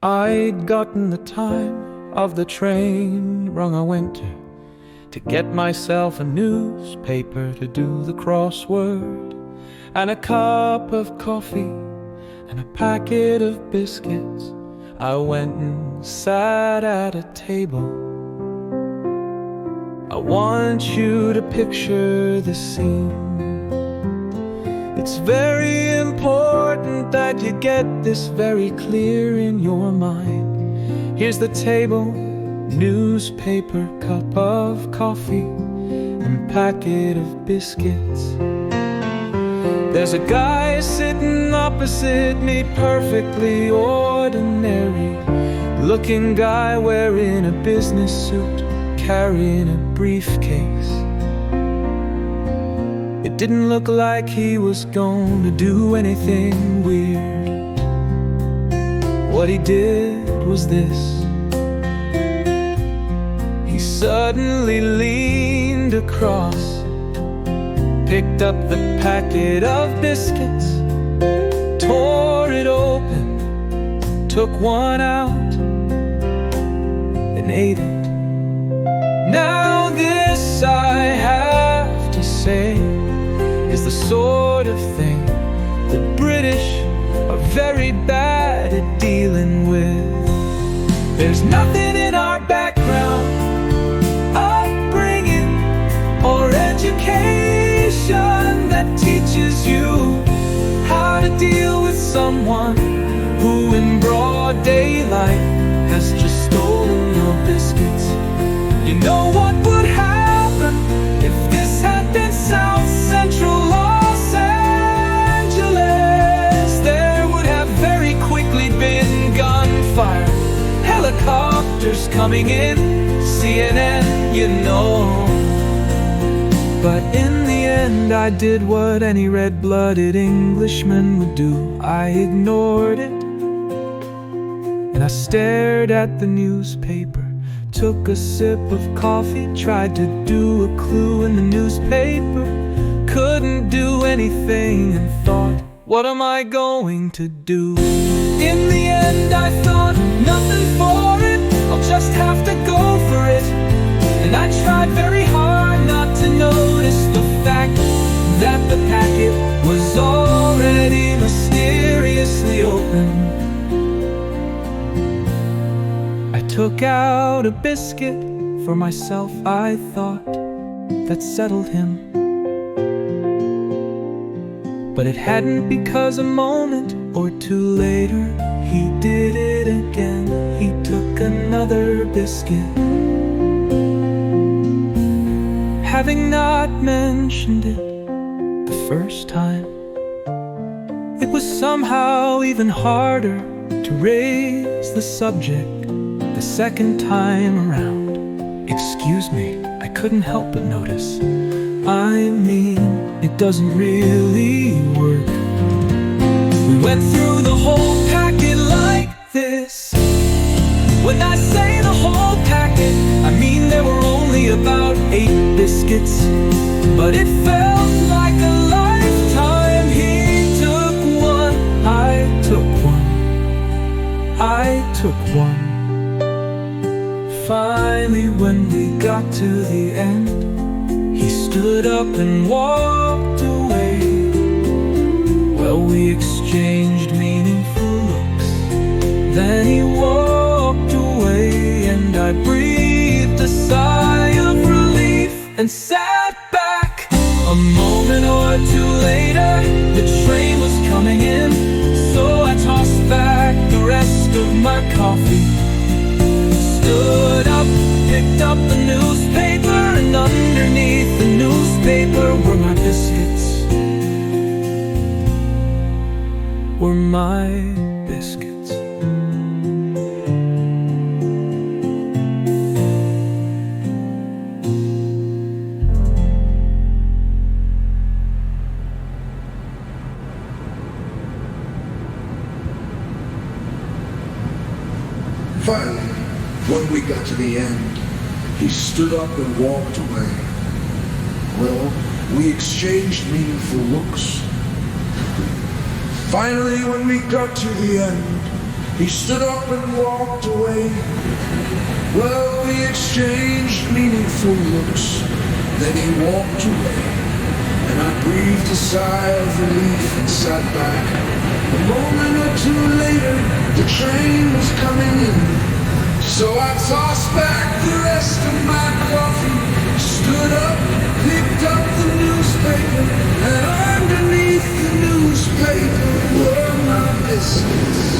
I'd gotten the time of the train wrong. I went to get myself a newspaper to do the crossword, and a cup of coffee and a packet of biscuits. I went and sat at a table. I want you to picture this scene. It's very important that you get this very clear in your mind. Here's the table, newspaper, cup of coffee, and packet of biscuits. There's a guy sitting opposite me, perfectly ordinary looking guy wearing a business suit, carrying a briefcase. It didn't look like he was gonna do anything weird. What he did was this: he suddenly leaned across, picked up the packet of biscuits, tore it open, took one out, and ate it. Now this, I have to say, is the sort of thing the British are very bad at dealing with. There's nothing in our background, upbringing, or education that teaches you how to deal with someone who in broad daylight has just stolen your biscuits. You know what would happen if this had been South Central Los Angeles? There would have very quickly been gunfire, helicopters coming in, CNN, you know. But in the end I did what any red-blooded Englishman would do. I ignored it, and I stared at the newspaper, took a sip of coffee, tried to do a clue in the newspaper, couldn't do anything, and thought, what am I going to do? In the end I thought, nothing for it, I'll just have to go for it. And I tried very hard not to notice the fact that the packet was already mysteriously open. I took out a biscuit for myself, I thought that settled him. But it hadn't, because a moment or two later he did it again. He took another biscuit. Having not mentioned it the first time, it was somehow even harder to raise the subject the second time around. Excuse me, I couldn't help but notice. I mean, it doesn't really work. We went through the whole packet like this. When I say the whole packet, I mean there were only about 8 biscuits, but it felt like a lifetime. He took one, I took one, I took one. Finally, when we got to the end, he stood up and walked away. Well, we exchanged meaningful looks, then he walked away, and I breathed a sigh of relief and sat back. A moment or two later, the train was coming in, so I tossed back the rest of my coffee, stood up, picked up the newspaper, and underneath the newspaper were my biscuits. Were my biscuits. Finally, when we got to the end, he stood up and walked away. Well, we exchanged meaningful looks. Finally, when we got to the end, He stood up and walked away. Well, we exchanged meaningful looks. Then he walked away, and I breathed a sigh of relief and sat back. A moment or two later, the train was coming in. So I tossed back the rest of my coffee, stood up, picked up the newspaper, and underneath the newspaper were my biscuits.